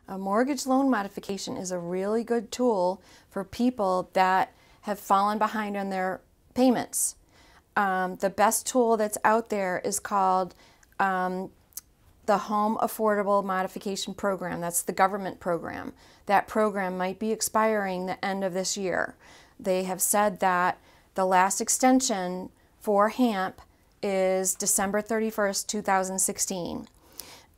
A mortgage loan modification is a really good tool for people that have fallen behind on their payments. The best tool that's out there is called the Home Affordable Modification Program. That's the government program. That program might be expiring the end of this year. They have said that the last extension for HAMP is December 31st, 2016.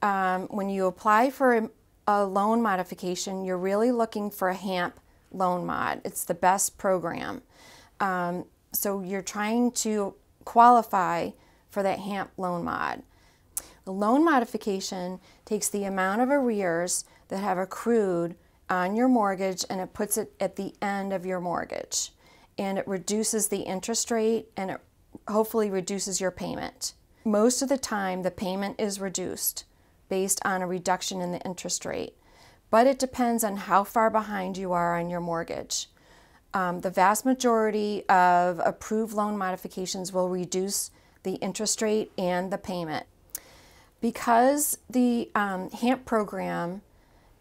When you apply for a loan modification, you're really looking for a HAMP loan mod. It's the best program. So you're trying to qualify for that HAMP loan mod. The loan modification takes the amount of arrears that have accrued on your mortgage and it puts it at the end of your mortgage. And it reduces the interest rate and it hopefully reduces your payment. Most of the time the payment is reduced based on a reduction in the interest rate. But it depends on how far behind you are on your mortgage. The vast majority of approved loan modifications will reduce the interest rate and the payment. Because the HAMP program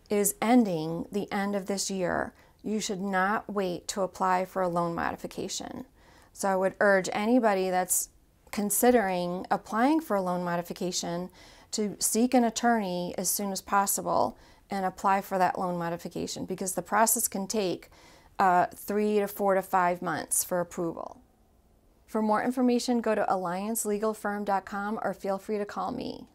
is ending the end of this year, you should not wait to apply for a loan modification. So I would urge anybody that's considering applying for a loan modification to seek an attorney as soon as possible and apply for that loan modification, because the process can take 3 to 4 to 5 months for approval. For more information, go to alliancelegalfirm.com or feel free to call me.